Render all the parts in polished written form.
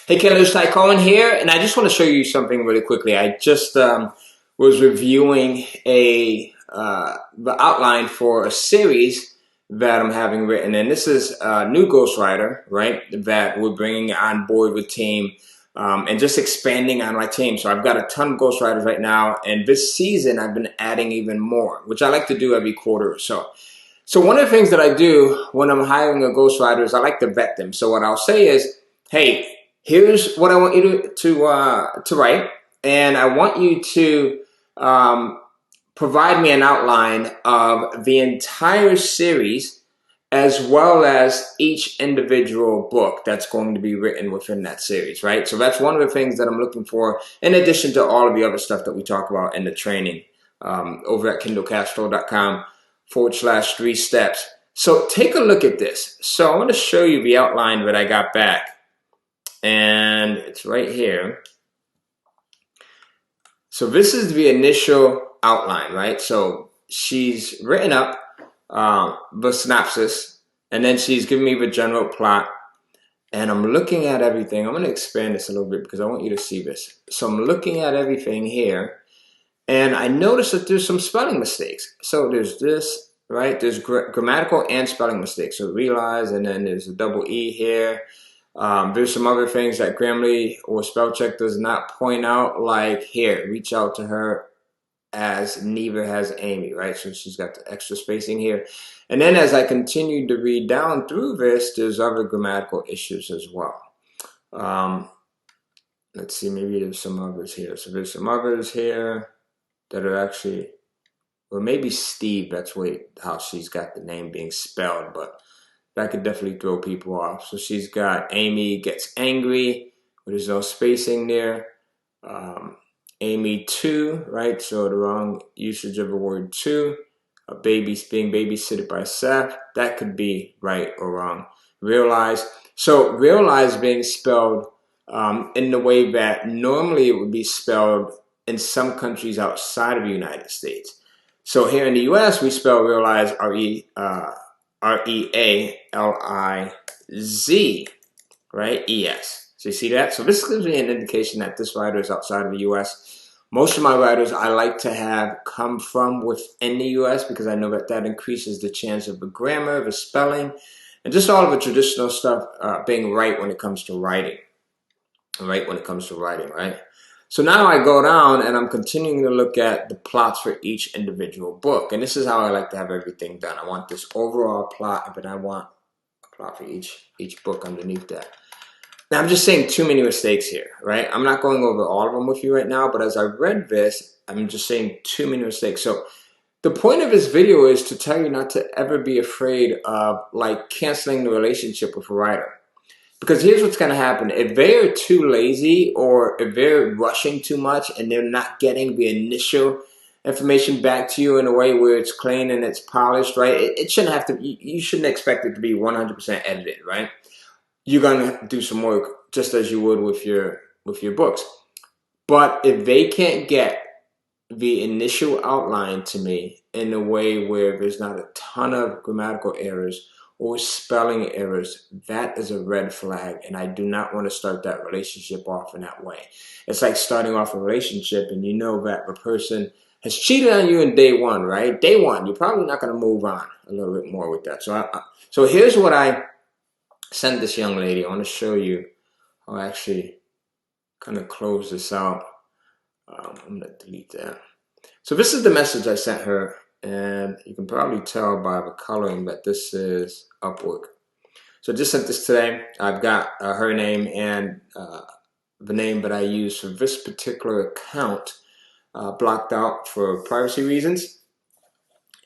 Hey, Kindle, it's Ty Cohen here, and I just want to show you something really quickly. I just was reviewing the outline for a series that I'm having written, and this is a new Ghostwriter, right, that we're bringing on board with team and just expanding on my team. So I've got a ton of Ghostwriters right now, and this season I've been adding even more, which I like to do every quarter or so. So one of the things that I do when I'm hiring a ghostwriter is I like to vet them. So what I'll say is, hey, here's what I want you to write, and I want you to provide me an outline of the entire series as well as each individual book that's going to be written within that series, right? So that's one of the things that I'm looking for, in addition to all of the other stuff that we talk about in the training over at kindlecashflow.com/3 steps. So take a look at this. So I want to show you the outline that I got back, and it's right here. So this is the initial outline, right? So she's written up the synopsis, and then she's given me the general plot, and I'm looking at everything. I'm going to expand this a little bit because I want you to see this. So I'm looking at everything here, and I noticed that there's some spelling mistakes. So there's this, right? There's grammatical and spelling mistakes. So realize, and then there's a double E here. There's some other things that Grammarly or spell check does not point out, like here, reach out to her as neither has Amy, right? So she's got the extra spacing here. And then as I continue to read down through this, there's other grammatical issues as well. Let's see, maybe there's some others here. So there's some others here that are actually, or maybe Steve, that's how she's got the name being spelled, but that could definitely throw people off. So she's got Amy gets angry, but there's no spacing there. Amy 2, right? So the wrong usage of the word 2. A baby's being babysitted by Seth. That could be right or wrong. Realize. So realize being spelled in the way that normally it would be spelled in some countries outside of the United States. So here in the U.S., we spell realize R-E-A-L-I-Z, right? E-S. So you see that? So this gives me an indication that this writer is outside of the U.S. Most of my writers I like to have come from within the U.S. because I know that that increases the chance of the grammar, the spelling, and just all of the traditional stuff being right when it comes to writing. Right when it comes to writing, right? So now I go down and I'm continuing to look at the plots for each individual book. And this is how I like to have everything done. I want this overall plot, but I want a plot for each book underneath that. Now I'm just saying too many mistakes here, right? I'm not going over all of them with you right now, but as I read this, I'm just saying too many mistakes. So the point of this video is to tell you not to ever be afraid of like canceling the relationship with a writer. Because here's what's going to happen. If they're too lazy or if they're rushing too much and they're not getting the initial information back to you in a way where it's clean and it's polished, right? It shouldn't have to, you shouldn't expect it to be 100% edited, right? You're going to do some work just as you would with your books. But if they can't get the initial outline to me in a way where there's not a ton of grammatical errors or spelling errors, that is a red flag, and I do not want to start that relationship off in that way. It's like starting off a relationship and you know that the person has cheated on you in day one, right? Day one, you're probably not going to move on a little bit more with that. So here's what I sent this young lady. I want to show you how I actually kind of close this out. I'm going to delete that. So this is the message I sent her. And you can probably tell by the coloring that this is Upwork. So I just sent this today. I've got her name and the name that I use for this particular account blocked out for privacy reasons.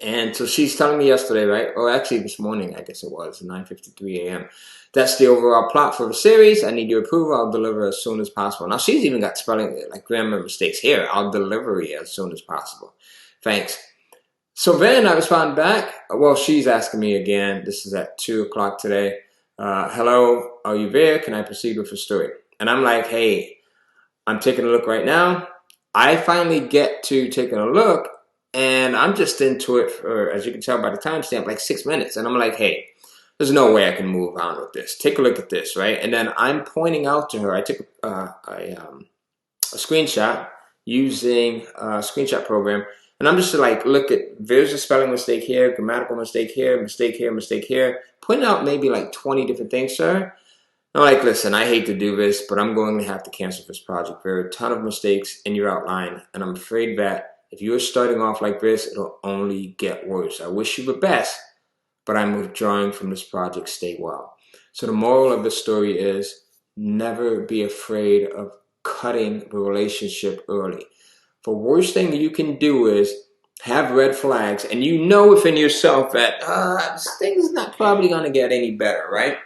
And so she's telling me yesterday, right? Or actually this morning, I guess it was, 9:53 a.m. That's the overall plot for the series. I need your approval. I'll deliver as soon as possible. Now she's even got spelling, like grammar mistakes here. I'll deliver it as soon as possible. Thanks. So then I respond back. Well, she's asking me again. This is at 2 o'clock today. Hello, are you there? Can I proceed with the story? And I'm like, hey, I'm taking a look right now. I finally get to taking a look, and I'm just into it for, as you can tell by the timestamp, like 6 minutes. And I'm like, hey, there's no way I can move on with this. Take a look at this, right? And then I'm pointing out to her, I took a screenshot using a screenshot program, and I'm just like, look at, there's a spelling mistake here, grammatical mistake here, mistake here, mistake here, pointing out maybe like 20 different things, sir. I'm like, listen, I hate to do this, but I'm going to have to cancel this project. There are a ton of mistakes in your outline, and I'm afraid that if you're starting off like this, it'll only get worse. I wish you the best, but I'm withdrawing from this project. Stay well. So the moral of the story is never be afraid of cutting the relationship early. The worst thing you can do is have red flags, and you know within yourself that this thing is not probably going to get any better, right?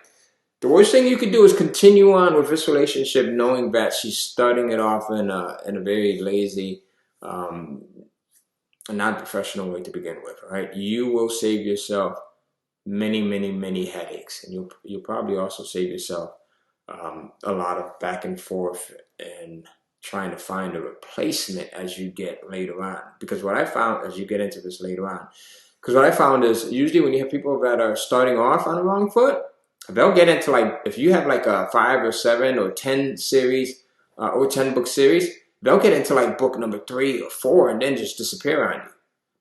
The worst thing you can do is continue on with this relationship knowing that she's starting it off in a very lazy, non-professional way to begin with, right? You will save yourself many, many, many headaches, and you'll probably also save yourself a lot of back and forth and trying to find a replacement as you get later on. Because what I found as you get into this later on, because what I found is usually when you have people that are starting off on the wrong foot, they'll get into like, if you have like a 5 or 7 or 10 series or 10 book series, they'll get into like book number 3 or 4 and then just disappear on you.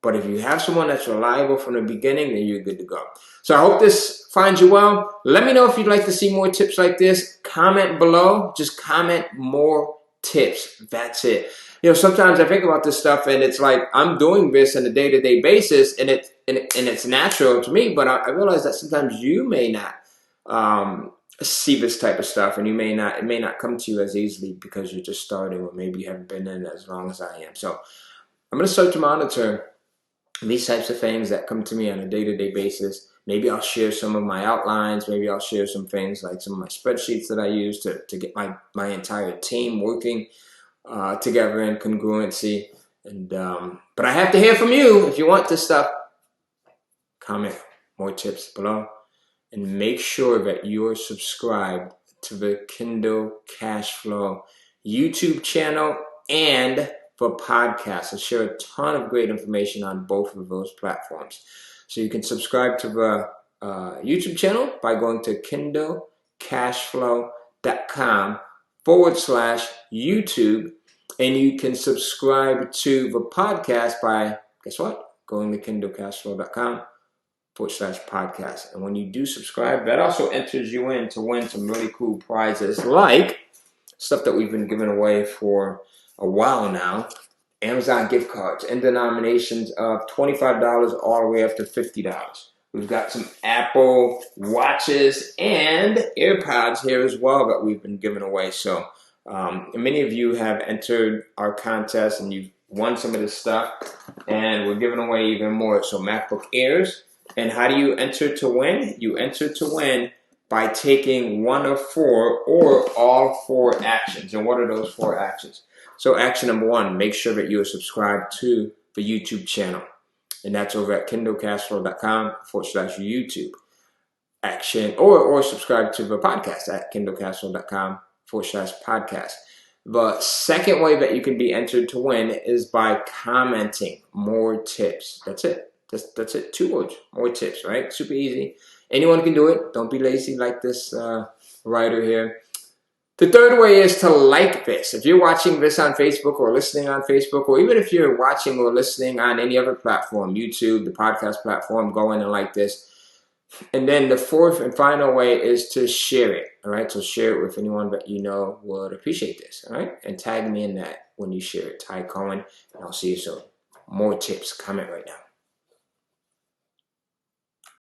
But if you have someone that's reliable from the beginning, then you're good to go. So I hope this finds you well. Let me know if you'd like to see more tips like this. Comment below. Just comment more tips. That's it. You know, sometimes I think about this stuff and it's like I'm doing this on a day-to-day basis and it's natural to me, but I realize that sometimes you may not see this type of stuff, and it may not come to you as easily because you're just starting, or maybe you haven't been in as long as I am. So I'm going to start to monitor these types of things that come to me on a day-to-day basis. Maybe I'll share some of my outlines. Maybe I'll share some things like some of my spreadsheets that I use to get my entire team working together in congruency. And but I have to hear from you. If you want this stuff, comment more tips below. And make sure that you're subscribed to the Kindle Cashflow YouTube channel and for podcasts. I share a ton of great information on both of those platforms. So you can subscribe to the YouTube channel by going to kindlecashflow.com/YouTube. And you can subscribe to the podcast by, guess what? Going to kindlecashflow.com/podcast. And when you do subscribe, that also enters you in to win some really cool prizes, like stuff that we've been giving away for a while now. Amazon gift cards in denominations of $25 all the way up to $50. We've got some Apple watches and AirPods here as well that we've been giving away. So many of you have entered our contest and you've won some of this stuff, and we're giving away even more. So MacBook Airs. And how do you enter to win? You enter to win by taking one of 4 or all 4 actions. And what are those 4 actions? So action number 1, make sure that you are subscribed to the YouTube channel. And that's over at kindlecashflow.com/YouTube. Action, or subscribe to the podcast at kindlecashflow.com/podcast. The second way that you can be entered to win is by commenting more tips. That's it. That's it. 2 words. More tips, right? Super easy. Anyone can do it. Don't be lazy like this writer here. The third way is to like this. If you're watching this on Facebook or listening on Facebook, or even if you're watching or listening on any other platform, YouTube, the podcast platform, go in and like this. And then the fourth and final way is to share it. All right. So share it with anyone that you know would appreciate this. All right. And tag me in that when you share it. Ty Cohen. And I'll see you soon. More tips. Comment right now.